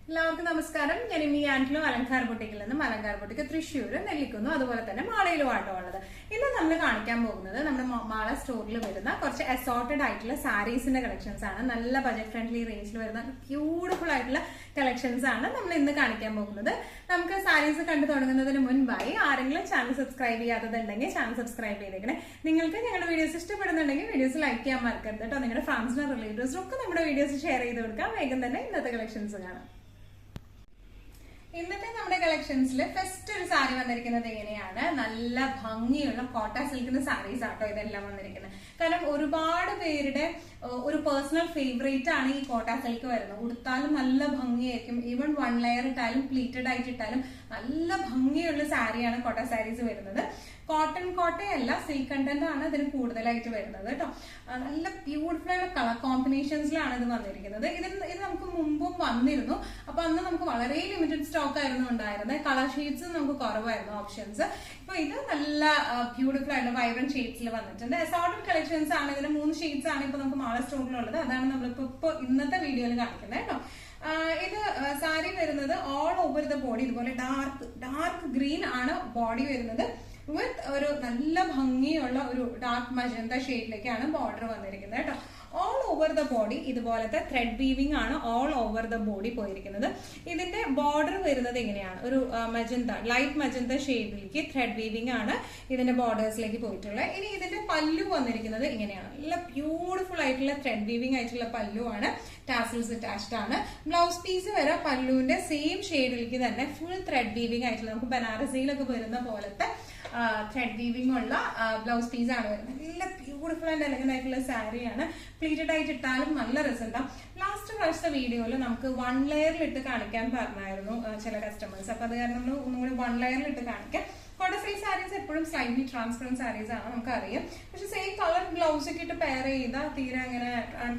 എല്ലാവർക്കും നമസ്കാരം. ഞാൻ ഇനി ആൻറ്റിലും അലങ്കാർ ബൊട്ടിക്കിൽ നിന്നും അലങ്കാർ ബൊട്ടിക്ക് തൃശ്ശൂർ നെല്ലിക്കുന്നു അതുപോലെ തന്നെ മാളയിലും ആട്ടോ ഉള്ളത്. ഇന്ന് നമ്മൾ കാണിക്കാൻ പോകുന്നത് നമ്മുടെ മാള സ്റ്റോറിൽ വരുന്ന കുറച്ച് അസോർട്ടഡ് ആയിട്ടുള്ള സാരീസിന്റെ കളക്ഷൻസ് ആണ്. നല്ല ബജറ്റ് ഫ്രണ്ട്ലി റേഞ്ചിൽ വരുന്ന ബ്യൂട്ടിഫുൾ ആയിട്ടുള്ള കളക്ഷൻസ് ആണ് നമ്മൾ ഇന്ന് കാണിക്കാൻ പോകുന്നത്. നമുക്ക് സാരീസ് കണ്ടു തുടങ്ങുന്നതിന് മുൻപായി ആരെങ്കിലും ചാനൽ സബ്സ്ക്രൈബ് ചെയ്യാത്തതുണ്ടെങ്കിൽ ചാനൽ സബ്സ്ക്രൈബ് ചെയ്തേക്കണേ. നിങ്ങൾക്ക് ഞങ്ങളുടെ വീഡിയോസ് ഇഷ്ടപ്പെടുന്നുണ്ടെങ്കിൽ വീഡിയോസ് ലൈക്ക് ചെയ്യാൻ മറക്കരുത് കേട്ടോ. നിങ്ങളുടെ ഫ്രണ്ട്സിനും റിലേറ്റീവ്സിനും ഒക്കെ നമ്മുടെ വീഡിയോസ് ഷെയർ ചെയ്ത് കൊടുക്കാം. വേഗം തന്നെ ഇന്നത്തെ കളക്ഷൻസ് കാണാം. ഇന്നത്തെ നമ്മുടെ കളക്ഷൻസിൽ ഫസ്റ്റ് ഒരു സാരി വന്നിരിക്കുന്നത് എങ്ങനെയാണ്, നല്ല ഭംഗിയുള്ള കോട്ട സിൽക്കിന്റെ സാരീസ് ആട്ടോ ഇതെല്ലാം വന്നിരിക്കുന്നത്. കാരണം ഒരുപാട് പേരുടെ ഒരു പേഴ്സണൽ ഫേവറേറ്റ് ആണ് ഈ കോട്ട സിൽക്ക് വരുന്നത്. ഉടുത്താലും നല്ല ഭംഗിയായിരിക്കും. ഈവൻ വൺ ലെയർ ഇട്ടാലും പ്ലീറ്റഡ് ആയിട്ട് ഇട്ടാലും നല്ല ഭംഗിയുള്ള സാരിയാണ് കോട്ട സാരീസ് വരുന്നത്. കോട്ടൺ കോട്ടയല്ല, സിൽക്ക് കണ്ടന്റ് ആണ് ഇതിന് കൂടുതലായിട്ട് വരുന്നത് കേട്ടോ. നല്ല ബ്യൂട്ടിഫുൾ ആയിട്ടുള്ള കളർ കോമ്പിനേഷൻസിലാണ് ഇത് വന്നിരിക്കുന്നത്. ഇത് നമുക്ക് മുമ്പും വന്നിരുന്നു. അപ്പൊ അന്ന് നമുക്ക് വളരെ ലിമിറ്റഡ് സ്റ്റോക്ക് ആയിരുന്നു ഉണ്ടായിരുന്നത്. കളർ ഷെയ്ഡ്സ് നമുക്ക് കുറവായിരുന്നു ഓപ്ഷൻസ്. ഇപ്പൊ ഇത് നല്ല ബ്യൂട്ടിഫുൾ ആയിട്ടുള്ള വൈബ്രന്റ് ഷെയ്ഡ്സിൽ വന്നിട്ടുണ്ട്. അസോർട്ടഡ് കളക്ഷൻസ് ആണ്. ഇതിന് 3 ഷെയ്ഡ്സ് ആണ് ഇപ്പൊ നമുക്ക് മാള സ്റ്റോറിലുള്ളത്. അതാണ് നമ്മളിപ്പോ ഇന്നത്തെ വീഡിയോയിൽ കാണിക്കുന്നത് കേട്ടോ. ഇത് സാരി വരുന്നത് ഓൾ ഓവർ ദ ബോഡി ഇതുപോലെ ഡാർക്ക് ഗ്രീൻ ആണ് ബോഡി വരുന്നത്. വിത്ത് ഒരു നല്ല ഭംഗിയുള്ള ഒരു ഡാർക്ക് മജന്ത ഷെയ്ഡിലേക്കാണ് ബോർഡർ വന്നിരിക്കുന്നത് കേട്ടോ. ഓൾ ഓവർ ദ ബോഡി ഇതുപോലത്തെ ത്രെഡ് വീവിംഗ് ആണ് ഓൾ ഓവർ ദ ബോഡി പോയിരിക്കുന്നത്. ഇതിന്റെ ബോർഡർ വരുന്നത് എങ്ങനെയാണ്, ഒരു മജന്ത ലൈറ്റ് മജന്ത ഷെയ്ഡിലേക്ക് ത്രെഡ് വീവിംഗ് ആണ് ഇതിന്റെ ബോർഡേഴ്സിലേക്ക് പോയിട്ടുള്ളത്. ഇനി ഇതിന്റെ പല്ലു വന്നിരിക്കുന്നത് ഇങ്ങനെയാണ്. നല്ല ബ്യൂട്ടിഫുൾ ആയിട്ടുള്ള ത്രെഡ് വീവിംഗ് ആയിട്ടുള്ള പല്ലു ആണ്. ടാസിൽസ് അറ്റാച്ച്ഡ് ആണ്. ബ്ലൗസ് പീസ് വരെ പല്ലുവിന്റെ സെയിം ഷെയ്ഡിലേക്ക് തന്നെ ഫുൾ ത്രെഡ് വീവിംഗ് ആയിട്ടുള്ള നമുക്ക് ബനാറസിയിലൊക്കെ വരുന്ന പോലത്തെ ത്രെഡ് വീവിംഗ് ഉള്ള ബ്ലൗസ് പീസ് ആണ് വരുന്നത്. നല്ല ബ്യൂട്ടിഫുൾ ആൻഡ് എലഗന്റ് ആയിട്ടുള്ള സാരിയാണ്. പ്ലീറ്റഡ് ആയിട്ട് ഇട്ടാലും നല്ല റിസൾട്ടാണ്. ലാസ്റ്റ് പ്രാവശ്യത്തെ വീഡിയോയിൽ നമുക്ക് 1 ലെയറിൽ ഇട്ട് കാണിക്കാൻ പറഞ്ഞായിരുന്നു ചില കസ്റ്റമേഴ്സ്. അപ്പൊ അത് കാരണം നമ്മൾ ഒന്നും കൂടി 1 ലെയറിൽ ഇട്ട് കാണിക്കാം. കോട്ട സിൽക്ക് സാരീസ് എപ്പോഴും സ്ലൈറ്റ്ലി ട്രാൻസ്പെറന്റ് സാരീസ് ആണ്, നമുക്കറിയാം. പക്ഷെ സെയിം കളർ ബ്ലൗസ് ഒക്കെ ഇട്ട് പെയർ ചെയ്താൽ തീരെ അങ്ങനെ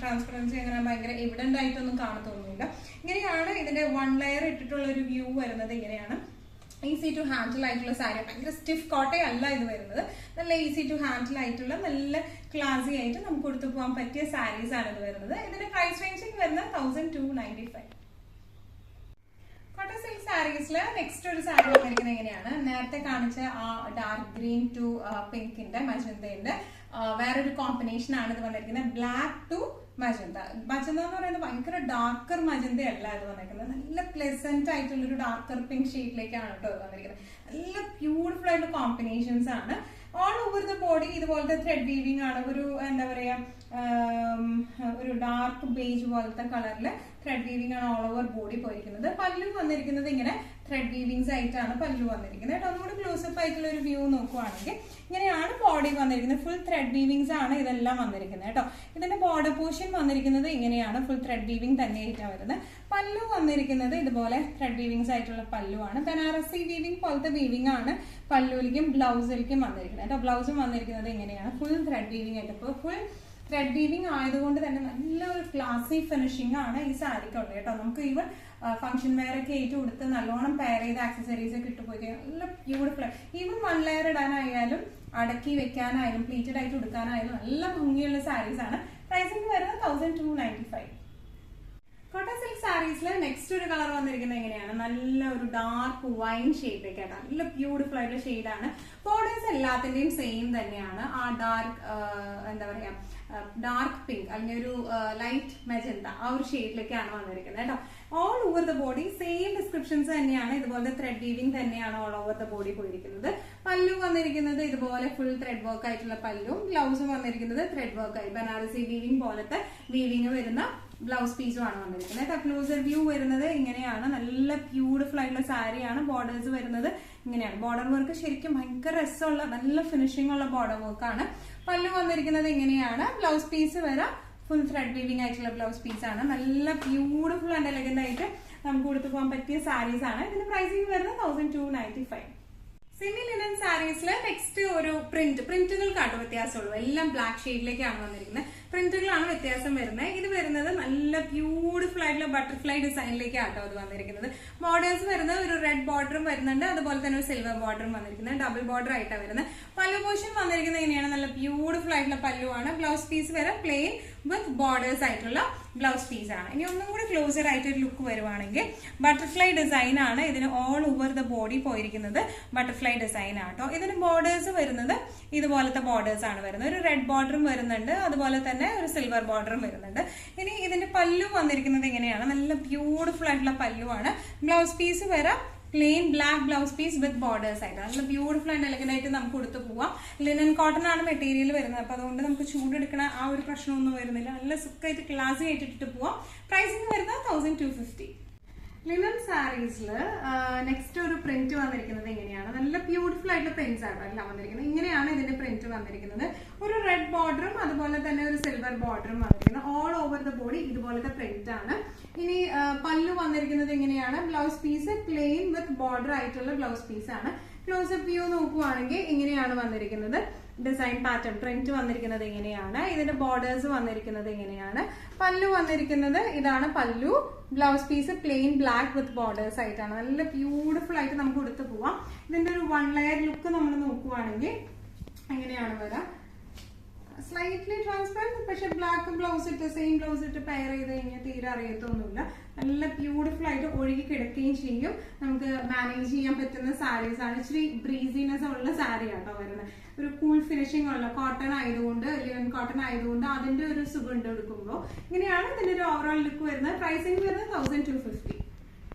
ട്രാൻസ്പെറൻസി അങ്ങനെ ഭയങ്കര എവിഡന്റ് ആയിട്ടൊന്നും കാണത്തൊന്നുമില്ല. ഇങ്ങനെയാണ് ഇതിന്റെ 1 ലെയർ ഇട്ടിട്ടുള്ള ഒരു വ്യൂ വരുന്നത്. ഇങ്ങനെയാണ് ഈസി ടു ഹാൻഡിൽ ആയിട്ടുള്ള സാരി. ഭയങ്കര സ്റ്റിഫ് കോട്ടയല്ല ഇത് വരുന്നത്. നല്ല ഈസി ടു ഹാൻഡിൽ ആയിട്ടുള്ള നല്ല ക്ലാസി ആയിട്ട് നമുക്ക് കൊടുത്തു പോകാൻ പറ്റിയ സാരീസ് ആണ് ഇത് വരുന്നത്. ഇതിന്റെ പ്രൈസ് റേഞ്ചിങ് വരുന്നത് 1295. കോട്ട സിൽക്ക് സാരീസില് നെക്സ്റ്റ് ഒരു സാരി വന്നിരിക്കുന്നത് എങ്ങനെയാണ്, നേരത്തെ കാണിച്ച ആ ഡാർക്ക് ഗ്രീൻ ടു പിങ്കിന്റെ മജന്തയുടെ വേറൊരു കോമ്പിനേഷൻ ആണ് ഇത് വന്നിരിക്കുന്നത്. Black to magenta. മജന്ത എന്ന് പറയുന്നത് ഭയങ്കര ഡാർക്കർ മജന്ത അല്ല ഇത് വന്നിരിക്കുന്നത്. നല്ല പ്ലെസന്റ് ആയിട്ടുള്ള ഒരു ഡാർക്കർ പിങ്ക് ഷെയ്ഡിലേക്കാണ് കേട്ടോ ഇത് വന്നിരിക്കുന്നത്. നല്ല ബ്യൂട്ടിഫുൾ ആയിട്ടുള്ള കോമ്പിനേഷൻസ് ആണ്. ഓൾ ഓവർ ദ ബോഡി ഇതുപോലത്തെ ത്രെഡ് വീവിംഗ് ആണ്. ഒരു എന്താ പറയാ, ഒരു ഡാർക്ക് ബേജ് പോലത്തെ കളറില് ത്രെഡ് വീവിംഗ് ആണ് ഓൾ ഓവർ ബോഡി പോയിരിക്കുന്നത്. പല്ലു വന്നിരിക്കുന്നത് ഇങ്ങനെ ത്രെഡ് വീവിങ്സ് ആയിട്ടാണ് പല്ലു വന്നിരിക്കുന്നത് കേട്ടോ. ഒന്നുകൂടി ക്ലോസപ്പ് ആയിട്ടുള്ള ഒരു വ്യൂ നോക്കുവാണെങ്കിൽ ഇങ്ങനെയാണ് ബോഡി വന്നിരിക്കുന്നത്. ഫുൾ ത്രെഡ് വീവിങ്സ് ആണ് ഇതെല്ലാം വന്നിരിക്കുന്നത് കേട്ടോ. ഇതിന്റെ ബോർഡർ പോർഷൻ വന്നിരിക്കുന്നത് ഇങ്ങനെയാണ്. ഫുൾ ത്രെഡ് വീവിംഗ് തന്നെ ആയിട്ടാണ് വരുന്നത്. പല്ലു വന്നിരിക്കുന്നത് ഇതുപോലെ ത്രെഡ് വീവിങ്സ് ആയിട്ടുള്ള പല്ലുവാണ്. ബനാറസി വീവിംഗ് പോലത്തെ വീവിംഗ് ആണ് പല്ലുവിലേക്കും ബ്ലൗസിലേക്കും വന്നിരിക്കുന്നത് കേട്ടോ. ബ്ലൗസും വന്നിരിക്കുന്നത് ഇങ്ങനെയാണ് ഫുൾ ത്രെഡ് വീവിംഗ് ആയിട്ട്. ഇപ്പോൾ ഫുൾ ത്രെഡ് വീവിംഗ് ആയതുകൊണ്ട് തന്നെ നല്ലൊരു ക്ലാസി ഫിനിഷിംഗ് ആണ് ഈ സാരിക്കുള്ളത് കേട്ടോ. നമുക്ക് ഈവൻ ഫംഗ്ഷൻ വെയർ ഒക്കെ ആയിട്ട് കൊടുത്ത് നല്ലോണം പെയർ ചെയ്ത് ആക്സസറീസ് ഒക്കെ ഇട്ട് പോയി കഴിഞ്ഞാൽ നല്ല ബ്യൂട്ടിഫുൾ. ഈവൻ 1 ലെയർ ഇടാനായാലും അടക്കി വെക്കാനായാലും പ്ലീറ്റഡ് ആയിട്ട് കൊടുക്കാനായാലും നല്ല ഭംഗിയുള്ള സാരീസ് ആണ്. പ്രൈസിംഗ് വരുന്നത് 1295. കോട്ട സിൽക്ക് സാരീസിൽ നെക്സ്റ്റ് ഒരു കളർ വന്നിരിക്കുന്നത് എങ്ങനെയാണ്, നല്ല ഒരു ഡാർക്ക് വൈൻ ഷെയ്ഡിലേക്കാണ്. നല്ല ബ്യൂട്ടിഫുൾ ആയിട്ടുള്ള ഷെയ്ഡാണ്. ബോർഡേഴ്സ് എല്ലാത്തിന്റെയും സെയിം തന്നെയാണ്. ആ ഡാർക്ക് എന്താ പറയാ ഡാർക്ക് പിങ്ക് അല്ലെങ്കിൽ ഒരു ലൈറ്റ് മെജന്ത ആ ഒരു ഷെയ്ഡിലേക്കാണ് വന്നിരിക്കുന്നത് കേട്ടോ. All over the body same descriptions തന്നെയാണ്. ഇതുപോലെ ത്രെഡ് വീവിംഗ് തന്നെയാണ് ഓൾ ഓവർ ദ ബോഡി പോയിരിക്കുന്നത്. പല്ലു വന്നിരിക്കുന്നത് ഇതുപോലെ ഫുൾ ത്രെഡ് വർക്ക് ആയിട്ടുള്ള പല്ലും. ബ്ലൗസും വന്നിരിക്കുന്നത് ത്രെഡ് വർക്ക് ആയി ബനാറസി വീവിംഗ് പോലത്തെ വീവിംഗ് വരുന്ന ബ്ലൗസ് പീസും ആണ് വന്നിരിക്കുന്നത്. ക്ലോസർ വ്യൂ വരുന്നത് ഇങ്ങനെയാണ്. നല്ല ബ്യൂട്ടിഫുൾ ആയിട്ടുള്ള സാരിയാണ്. ബോർഡേഴ്സ് വരുന്നത് ഇങ്ങനെയാണ്. ബോർഡർ വർക്ക് ശരിക്കും ഭയങ്കര രസമുള്ള നല്ല ഫിനിഷിംഗ് ഉള്ള ബോർഡർ വർക്കാണ്. പല്ലു വന്നിരിക്കുന്നത് ഇങ്ങനെയാണ്. ബ്ലൗസ് പീസ് വരെ ഫുൾ ത്രെഡ് വീവിംഗ് ആയിട്ടുള്ള ബ്ലൗസ് പീസ് ആണ്. നല്ല ബ്യൂട്ടിഫുൾ ആൻഡ് എലഗന്റ് ആയിട്ട് നമുക്ക് കൊടുത്തു പോകാൻ പറ്റിയ സാരീസ് ആണ്. ഇതിന്റെ പ്രൈസിംഗ് വരുന്നത് 1295. സെമി ലിനൻ സാരീസില് നെക്സ്റ്റ് ഒരു പ്രിന്റുകൾക്കാട്ടോ വ്യത്യാസമുള്ളൂ. എല്ലാം ബ്ലാക്ക് ഷെയ്ഡിലേക്കാണ് വന്നിരിക്കുന്നത്. പ്രിന്റുകളാണ് വ്യത്യാസം വരുന്നത്. ഇത് വരുന്നത് നല്ല ബ്യൂട്ടിഫുൾ ആയിട്ടുള്ള ബട്ടർഫ്ലൈ ഡിസൈനിലേക്കാട്ടോ അത് വന്നിരിക്കുന്നത്. ബോർഡേഴ്സ് വരുന്നത് ഒരു റെഡ് ബോർഡറും വരുന്നുണ്ട്, അതുപോലെ തന്നെ ഒരു സിൽവർ ബോർഡറും വന്നിരിക്കുന്നത്. ഡബിൾ ബോർഡർ ആയിട്ടാണ് വരുന്നത്. പല്ലു പോർഷൻ വന്നിരിക്കുന്നത് എങ്ങനെയാണ്, നല്ല ബ്യൂട്ടിഫുൾ ആയിട്ടുള്ള പല്ലുവാണ്. ബ്ലൗസ് പീസ് വരെ പ്ലെയിൻ വിത്ത് ബോർഡേഴ്സ് ആയിട്ടുള്ള ബ്ലൗസ് പീസ് ആണ്. ഇനി ഒന്നും കൂടി ക്ലോസർ ആയിട്ട് ഒരു ലുക്ക് വരുവാണെങ്കിൽ ബട്ടർഫ്ലൈ ഡിസൈൻ ആണ് ഇതിന് ഓൾ ഓവർ ദ ബോഡി പോയിരിക്കുന്നത്. ബട്ടർഫ്ലൈ ഡിസൈൻ ആട്ടോ. ഇതിന് ബോർഡേഴ്സ് വരുന്നത് ഇതുപോലത്തെ ബോർഡേഴ്സ് ആണ് വരുന്നത്. ഒരു റെഡ് ബോർഡറും വരുന്നുണ്ട്, അതുപോലെ തന്നെ ഒരു സിൽവർ ബോർഡറും വരുന്നുണ്ട്. ഇനി ഇതിന്റെ പല്ലു വന്നിരിക്കുന്നത് എങ്ങനെയാണ്? നല്ല ബ്യൂട്ടിഫുൾ ആയിട്ടുള്ള പല്ലുവാണ്. ബ്ലൗസ് പീസ് വരാം plain black blouse piece with borders ആയിട്ട് നല്ല ബ്യൂട്ടിഫുൾ ആൻഡ് എലഗന്റ് ആയിട്ട് നമുക്ക് കൊടുത്തു പോവാം. ലിനൻ കോട്ടൺ ആണ് മെറ്റീരിയൽ വരുന്നത്, അപ്പൊ അതുകൊണ്ട് നമുക്ക് ചൂടെടുക്കണ ആ ഒരു പ്രശ്നമൊന്നും വരുന്നില്ല. നല്ല സുഖമായിട്ട് ക്ലാസി ആയിട്ട് ഇട്ടിട്ട് പോവാം. പ്രൈസിങ് വരുന്നത് 1250. ലിനൻ സാരീസിൽ നെക്സ്റ്റ് ഒരു പ്രിന്റ് വന്നിരിക്കുന്നത് എങ്ങനെയാണ്? നല്ല ബ്യൂട്ടിഫുൾ ആയിട്ടുള്ള പ്രിന്റ്സ് ആണ് എല്ലാം വന്നിരിക്കുന്നത്. ഇങ്ങനെയാണ് ഇതിന്റെ പ്രിന്റ് വന്നിരിക്കുന്നത്. ഒരു റെഡ് ബോർഡറും അതുപോലെ തന്നെ ഒരു സിൽവർ ബോർഡറും വന്നിരിക്കുന്നത്. ഓൾ ഓവർ ദ ബോഡി ഇതുപോലത്തെ പ്രിന്റ് ആണ്. ഇനി പല്ലു വന്നിരിക്കുന്നത് എങ്ങനെയാണ്? Blouse piece plain with border ആയിട്ടുള്ള ബ്ലൗസ് പീസ് ആണ്. ക്ലോസപ്പ് വ്യൂ നോക്കുവാണെങ്കിൽ ഇങ്ങനെയാണ് വന്നിരിക്കുന്നത്. ഡിസൈൻ പാറ്റേൺ പ്രിന്റ് വന്നിരിക്കുന്നത് എങ്ങനെയാണ്? ഇതിന്റെ ബോർഡേഴ്സ് വന്നിരിക്കുന്നത് എങ്ങനെയാണ്? പല്ലു വന്നിരിക്കുന്നത് ഇതാണ് pallu. Blouse piece plain black with borders ആയിട്ടാണ്. നല്ല ബ്യൂട്ടിഫുൾ ആയിട്ട് നമുക്ക് കൊടുത്തു പോവാം. ഇതിന്റെ ഒരു 1 ലെയർ ലുക്ക് നമ്മൾ നോക്കുവാണെങ്കിൽ എങ്ങനെയാണ് വരാം? സ്ലൈറ്റ്ലി ട്രാൻസ്പെറന്റ്, പക്ഷെ ബ്ലാക്ക് ബ്ലൗസ് ഇട്ട് സെയിം ബ്ലൗസ് ഇട്ട് പെയർ ചെയ്ത് കഴിഞ്ഞാൽ തീരെ അറിയത്തൊന്നുമില്ല. നല്ല ബ്യൂട്ടിഫുൾ ആയിട്ട് ഒഴുകി കിടക്കുകയും ചെയ്യും. നമുക്ക് മാനേജ് ചെയ്യാൻ പറ്റുന്ന സാരീസ് ആണ്. ഇച്ചിരി ബ്രീസിനെസ് ഉള്ള സാരി ആട്ടോ വരുന്നത്. ഒരു കൂൾ ഫിനിഷിംഗ് ഉള്ള കോട്ടൺ ആയതുകൊണ്ട്, ലിനൻ കോട്ടൺ ആയതുകൊണ്ട് അതിന്റെ ഒരു സുഖം ഉണ്ട് എടുക്കുമ്പോൾ. ഇങ്ങനെയാണ് ഇതിന്റെ ഒരു ഓവറോൾ ലുക്ക് വരുന്നത്. പ്രൈസിംഗ് വരുന്നത് 1250.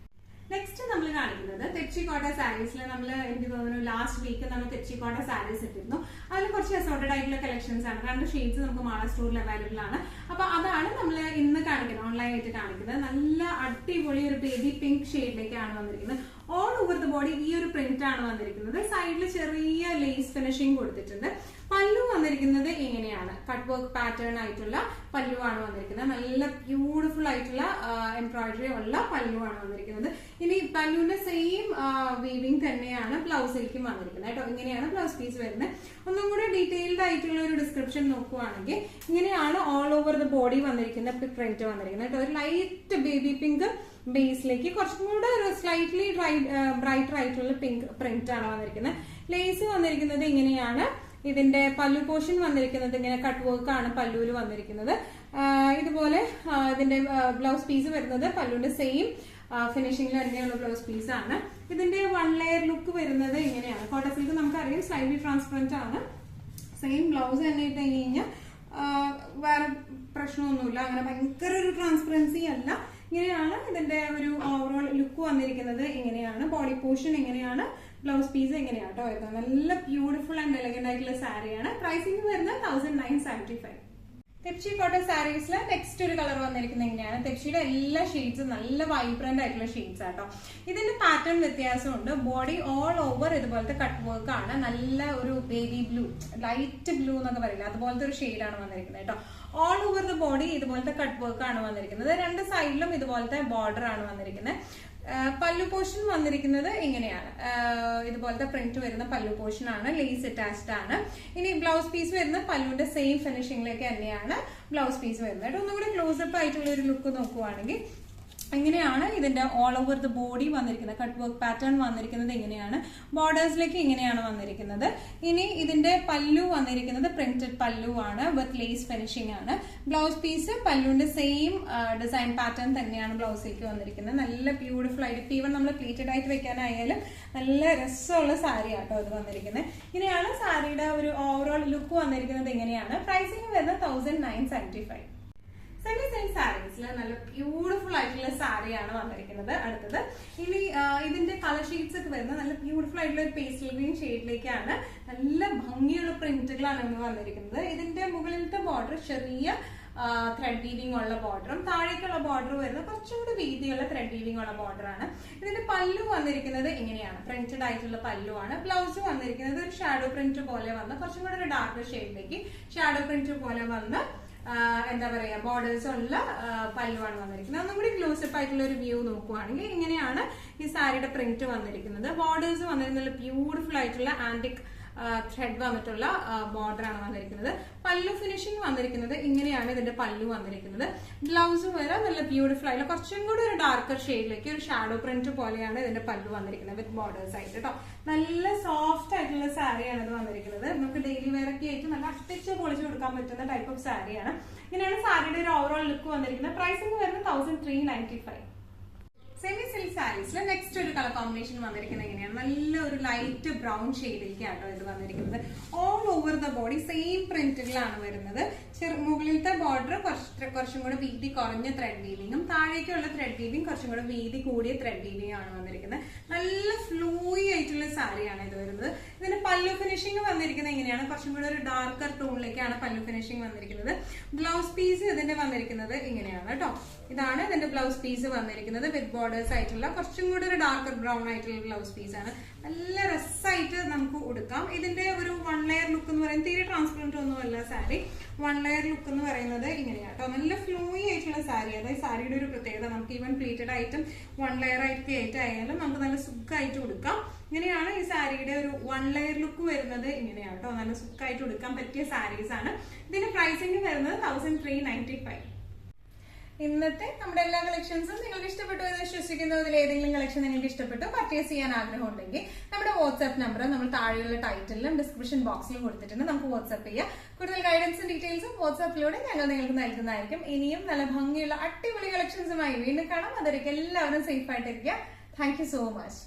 നെക്സ്റ്റ് നമ്മൾ കാണിക്കുന്നത് തെച്ചിക്കോട്ട സാരീസിൽ നമ്മൾ എനിക്ക് തോന്നുന്നു ലാസ്റ്റ് വീക്ക് നമ്മൾ തെച്ചിക്കോട്ട സാരീസ് ഇട്ടിരുന്നു. അതിൽ കുറച്ച് അസോർട്ടഡ് ആയിട്ടുള്ള കളക്ഷൻസ് ആണ്. 2 ഷെയ്ഡ്സ് നമുക്ക് മാള സ്റ്റോറിൽ അവൈലബിൾ ആണ്. അപ്പൊ അതാണ് നമ്മൾ ഇന്ന് കാണിക്കുന്നത്, ഓൺലൈൻ ആയിട്ട് കാണിക്കുന്നത്. നല്ല അടിപൊളി ഒരു ബേബി പിങ്ക് ഷെയ്ഡിലേക്കാണ് വന്നിരിക്കുന്നത്. ഓൾ ഓവർ ദ ബോഡി ഈ ഒരു പ്രിന്റ് ആണ് വന്നിരിക്കുന്നത്. സൈഡിൽ ചെറിയ ലേസ് ഫിനിഷിംഗ് കൊടുത്തിട്ടുണ്ട്. പല്ലു വന്നിരിക്കുന്നത് ഇങ്ങനെയാണ്. കട്ട് വർക്ക് പാറ്റേൺ ആയിട്ടുള്ള പല്ലുവാണ് വന്നിരിക്കുന്നത്. നല്ല ബ്യൂട്ടിഫുൾ ആയിട്ടുള്ള എംബ്രോയിഡറി ഉള്ള പല്ലുവാണ് വന്നിരിക്കുന്നത്. ഇനി പല്ലുവിന്റെ സെയിം വീവിംഗ് തന്നെയാണ് ബ്ലൗസിലേക്കും വന്നിരിക്കുന്നത് കേട്ടോ. ഇങ്ങനെയാണ് ബ്ലൗസ് പീസ് വരുന്നത്. ഒന്നും കൂടി ഡീറ്റെയിൽഡ് ആയിട്ടുള്ള ഒരു ഡിസ്ക്രിപ്ഷൻ നോക്കുവാണെങ്കിൽ ഇങ്ങനെയാണ് ഓൾ ഓവർ ദ ബോഡി വന്നിരിക്കുന്ന പ്രിന്റ് വന്നിരിക്കുന്നത് കേട്ടോ. ഒരു ലൈറ്റ് ബേബി പിങ്ക് ബേസിലേക്ക് കുറച്ചും കൂടെ ഒരു സ്ലൈറ്റ്ലി ബ്രൈറ്റർ ആയിട്ടുള്ള പിങ്ക് പ്രിന്റ് ആണ് വന്നിരിക്കുന്നത്. ലേസ് വന്നിരിക്കുന്നത് ഇങ്ങനെയാണ്. ഇതിന്റെ പല്ലു പോർഷൻ വന്നിരിക്കുന്നത് ഇങ്ങനെ കട്ട് വർക്ക് ആണ് പല്ലുവിൽ വന്നിരിക്കുന്നത്. ഇതുപോലെ ഇതിന്റെ ബ്ലൗസ് പീസ് വരുന്നത് പല്ലുവിന്റെ സെയിം ഫിനിഷിംഗിൽ തന്നെയുള്ള ബ്ലൗസ് പീസ് ആണ്. ഇതിന്റെ 1 ലെയർ ലുക്ക് വരുന്നത് ഇങ്ങനെയാണ്. കോട്ടൺ സിൽക്ക് നമുക്കറിയാം സ്ലൈറ്റ്ലി ട്രാൻസ്പെറന്റ് ആണ്. സെയിം ബ്ലൗസ് തന്നെ ഇട്ട് കഴിഞ്ഞാൽ വേറെ പ്രശ്നമൊന്നുമില്ല. അങ്ങനെ ഭയങ്കര ഒരു ട്രാൻസ്പെറൻസി അല്ല. ഇങ്ങനെയാണ് ഇതിന്റെ ഒരു ഓവറോൾ ലുക്ക് വന്നിരിക്കുന്നത്. ഇങ്ങനെയാണ് ബോഡി പോർഷൻ, ഇങ്ങനെയാണ് ബ്ലൗസ് പീസ്, എങ്ങനെയാണ് കേട്ടോ വരുന്നത്. നല്ല ബ്യൂട്ടിഫുൾ ആൻഡ് എലഗന്റ് ആയിട്ടുള്ള സാരിയാണ്. പ്രൈസിംഗ് വരുന്നത് 1975. തെച്ചി കോട്ടൺ സാരീസിൽ നെക്സ്റ്റ് ഒരു കളർ വന്നിരിക്കുന്നത് എങ്ങനെയാണ്? തെച്ചിയുടെ എല്ലാ ഷെയ്ഡ്സും നല്ല വൈബ്രന്റ് ആയിട്ടുള്ള ഷെയ്ഡ്സ് ആട്ടോ. ഇതിന്റെ പാറ്റേൺ വ്യത്യാസമുണ്ട്. ബോഡി ഓൾ ഓവർ ഇതുപോലത്തെ കട്ട് വർക്ക് ആണ്. നല്ല ഒരു ബേബി ബ്ലൂ, ലൈറ്റ് ബ്ലൂ എന്നൊക്കെ പറയില്ല, അതുപോലത്തെ ഒരു ഷെയ്ഡാണ് വന്നിരിക്കുന്നത് കേട്ടോ. ഓൾ ഓവർ ദ ബോഡി ഇതുപോലത്തെ കട്ട് വർക്ക് ആണ് വന്നിരിക്കുന്നത്. 2 സൈഡിലും ഇതുപോലത്തെ ബോർഡർ ആണ് വന്നിരിക്കുന്നത്. പല്ലു പോർഷൻ വന്നിരിക്കുന്നത് ഇങ്ങനെയാണ്. ഇതുപോലത്തെ പ്രിന്റ് വരുന്ന പല്ലു പോർഷൻ ആണ്. ലേസ് അറ്റാച്ച്ഡ് ആണ്. ഇനി ബ്ലൗസ് പീസ് വരുന്ന പല്ലുവിന്റെ സെയിം ഫിനിഷിംഗിലേക്ക് തന്നെയാണ് ബ്ലൗസ് പീസ് വരുന്നത്. ഒന്നുകൂടി ക്ലോസപ്പ് ആയിട്ടുള്ള ഒരു ലുക്ക് നോക്കുവാണെങ്കിൽ ഇങ്ങനെയാണ് ഇതിന്റെ ഓൾ ഓവർ ദ ബോഡി വന്നിരിക്കുന്നത്. കട്ട് വർക്ക് പാറ്റേൺ വന്നിരിക്കുന്നത് ഇങ്ങനെയാണ്. ബോർഡേഴ്സിലേക്ക് ഇങ്ങനെയാണ് വന്നിരിക്കുന്നത്. ഇനി ഇതിന്റെ പല്ലു വന്നിരിക്കുന്നത് പ്രിന്റഡ് പല്ലു ആണ് വിത്ത് ലേസ് ഫിനിഷിംഗ് ആണ്. ബ്ലൗസ് പീസ് പല്ലുവിന്റെ സെയിം ഡിസൈൻ പാറ്റേൺ തന്നെയാണ് ബ്ലൗസിലേക്ക് വന്നിരിക്കുന്നത്. നല്ല ബ്യൂട്ടിഫുൾ ആയിട്ട് ഇപ്പൊ ഈവൻ നമ്മൾ പ്ലീറ്റഡ് ആയിട്ട് വെക്കാനായാലും നല്ല രസമുള്ള സാരി ആട്ടോ ഇത് വന്നിരിക്കുന്നത്. ഇങ്ങനെയാണ് സാരിയുടെ ഒരു ഓവറോൾ ലുക്ക് വന്നിരിക്കുന്നത്. ഇങ്ങനെയാണ്. പ്രൈസിംഗ് വരുന്നത് 1975. സെമി സിൽക്ക് സാരീസിൽ നല്ല ബ്യൂട്ടിഫുൾ ആയിട്ടുള്ള സാരിയാണ് വന്നിരിക്കുന്നത്. അടുത്തത് ഇനി ഇതിന്റെ കളർ ഷെയ്ഡ്സ് ഒക്കെ വരുന്നത് നല്ല ബ്യൂട്ടിഫുൾ ആയിട്ടുള്ള ഒരു പേസ്റ്റൽ ഗ്രീൻ ഷെയ്ഡിലേക്കാണ്. നല്ല ഭംഗിയുള്ള പ്രിന്റുകളാണ് ഇന്ന് വന്നിരിക്കുന്നത്. ഇതിന്റെ മുകളിലത്തെ ബോർഡർ ചെറിയ ത്രെഡ് വീവിംഗ് ഉള്ള ബോർഡറും താഴേക്കുള്ള ബോർഡർ വരുന്നത് കുറച്ചും കൂടി വീതിയുള്ള ത്രെഡ് വീവിംഗ് ഉള്ള ബോർഡർ ആണ്. ഇതിന്റെ പല്ലു വന്നിരിക്കുന്നത് ഇങ്ങനെയാണ്. പ്രിന്റഡ് ആയിട്ടുള്ള പല്ലു ആണ്. ബ്ലൗസ് വന്നിരിക്കുന്നത് ഒരു ഷാഡോ പ്രിന്റ് പോലെ വന്ന് കുറച്ചും കൂടി ഒരു ഡാർക്ക് ഷെയ്ഡിലേക്ക് ഷാഡോ പ്രിന്റ് പോലെ വന്ന് എന്താ പറയാ ബോർഡേഴ്സ് ഉള്ള പല്ലുവാണ് വന്നിരിക്കുന്നത്. ഒന്നും കൂടി ക്ലോസപ്പ് ആയിട്ടുള്ള ഒരു വ്യൂ നോക്കുവാണെങ്കിൽ ഇങ്ങനെയാണ് ഈ സാരിയുടെ പ്രിന്റ് വന്നിരിക്കുന്നത്. ബോർഡേഴ്സ് വന്നിരിക്കുന്നത് ബ്യൂട്ടിഫുൾ ആയിട്ടുള്ള ആന്റിക് ത്രെഡ് വന്നിട്ടുള്ള ബോർഡർ ആണ് വന്നിരിക്കുന്നത്. പല്ലു ഫിനിഷിംഗ് വന്നിരിക്കുന്നത് ഇങ്ങനെയാണ് ഇതിന്റെ പല്ലു വന്നിരിക്കുന്നത്. ബ്ലൗസ് വരെ നല്ല ബ്യൂട്ടിഫുൾ ആയിട്ടുള്ള കുറച്ചും കൂടി ഒരു ഡാർക്കർ ഷെയ്ഡിലേക്ക് ഒരു ഷാഡോ പ്രിന്റ് പോലെയാണ് ഇതിന്റെ പല്ലു വന്നിരിക്കുന്നത് വിത്ത് ബോർഡേഴ്സ് ആയിട്ട് കേട്ടോ. നല്ല സോഫ്റ്റ് ആയിട്ടുള്ള സാരിയാണ് ഇത് വന്നിരിക്കുന്നത്. നമുക്ക് ഡെയിലി വെയർ ഒക്കെ ആയിട്ട് നല്ല അട്ടിച്ച് പൊളിച്ച് കൊടുക്കാൻ പറ്റുന്ന ടൈപ്പ് ഓഫ് സാരിയാണ്. ഇങ്ങനെയാണ് സാരിയുടെ ഒരു ഓവറോൾ ലുക്ക് വന്നിരിക്കുന്നത്. പ്രൈസിംഗ് വരുന്നത് 1395. സെമി സിൽക്ക് സാരീസിൽ നെക്സ്റ്റ് ഒരു കളർ കോമ്പിനേഷൻ വന്നിരിക്കുന്നത് എങ്ങനെയാണ്, നല്ല ഒരു ലൈറ്റ് ബ്രൗൺ ഷെയ്ഡിലേക്കാട്ടോ ഇത് വന്നിരിക്കുന്നത്. All over the body same പ്രിന്റുകളാണ് വരുന്നത്. മുകളിലത്തെ ബോർഡർ കുറച്ചും കൂടെ വീതി കുറഞ്ഞ ത്രെഡ് വീവിങ്ങും താഴേക്കുള്ള ത്രെഡ് വീവിങ് കുറച്ചും കൂടെ വീതി കൂടിയ ത്രെഡ് വീവിങ് ആണ് വന്നിരിക്കുന്നത്. നല്ല ഫ്ലൂയി ആയിട്ടുള്ള സാരിയാണ് ഇത് വരുന്നത്. ഇതിന്റെ പല്ലു ഫിനിഷിംഗ് വന്നിരിക്കുന്നത് എങ്ങനെയാണ്, കുറച്ചും കൂടെ ഒരു ഡാർക്കർ ടോണിലേക്കാണ് പല്ലു ഫിനിഷിംഗ് വന്നിരിക്കുന്നത്. ബ്ലൗസ് പീസ് ഇതിന്റെ വന്നിരിക്കുന്നത് ഇങ്ങനെയാണ് കേട്ടോ. ഇതാണ് ഇതിന്റെ ബ്ലൗസ് പീസ് വന്നിരിക്കുന്നത് വിത്ത് ബോർഡേഴ്സ് ആയിട്ടുള്ള കുറച്ചും കൂടെ ഒരു ഡാർക്കർ ബ്രൗൺ ആയിട്ടുള്ള ബ്ലൗസ് പീസ് ആണ്. നല്ല രസമായിട്ട് നമുക്ക് ഉടുക്കാം. ഇതിന്റെ ഒരു 1 ലെയർ ലുക്ക് എന്ന് പറയുന്നത് തീരെ ട്രാൻസ്പെറന്റ് ഒന്നുമല്ല സാരി. 1 ലെയർ ലുക്ക് എന്ന് പറയുന്നത് ഇങ്ങനെയാണ് കേട്ടോ. നല്ല ഫ്ലൂയി ആയിട്ടുള്ള സാരി. അതായത് സാരിയുടെ ഒരു പ്രത്യേകത നമുക്ക് ഈവൻ പ്ലീറ്റഡ് ആയിട്ടും 1 ലെയർ ആയാലും നമുക്ക് നല്ല സുഖമായിട്ട് ഉടുക്കാം. ഇങ്ങനെയാണ് ഈ സാരിയുടെ ഒരു 1 ലെയർ ലുക്ക് വരുന്നത്. ഇങ്ങനെയാണ് കേട്ടോ. നല്ല സുഖമായിട്ട് ഉടുക്കാൻ പറ്റിയ സാരീസ് ആണ്. ഇതിന്റെ പ്രൈസിംഗ് വരുന്നത് 1395. ഇന്നത്തെ നമ്മുടെ എല്ലാ കളക്ഷൻസും നിങ്ങൾക്ക് ഇഷ്ടപ്പെട്ടു എന്ന് വിശ്വസിക്കുന്നു. ഇതിൽ ഏതെങ്കിലും കളക്ഷൻ നിങ്ങൾക്ക് ഇഷ്ടപ്പെട്ടു പർച്ചേസ് ചെയ്യാൻ ആഗ്രഹം ഉണ്ടെങ്കിൽ നമ്മുടെ വാട്സ്ആപ്പ് നമ്പർ നമ്മൾ താഴെയുള്ള ടൈറ്റിലും ഡിസ്ക്രിപ്ഷൻ ബോക്സിലും കൊടുത്തിട്ടുണ്ട്. നമുക്ക് വാട്സ്ആപ്പ് ചെയ്യാം. കൂടുതൽ ഗൈഡൻസും ഡീറ്റെയിൽസും വാട്സ്ആപ്പിലൂടെ ഞങ്ങൾ നിങ്ങൾക്ക് നൽകുന്നതായിരിക്കും. ഇനിയും നല്ല ഭംഗിയുള്ള അടിപൊളി കളക്ഷൻസുമായി വീണ്ടും കാണാം. അതുവരെയ്ക്ക് എല്ലാവരും സേഫ് ആയിട്ടിരിക്കുക. Thank you so much.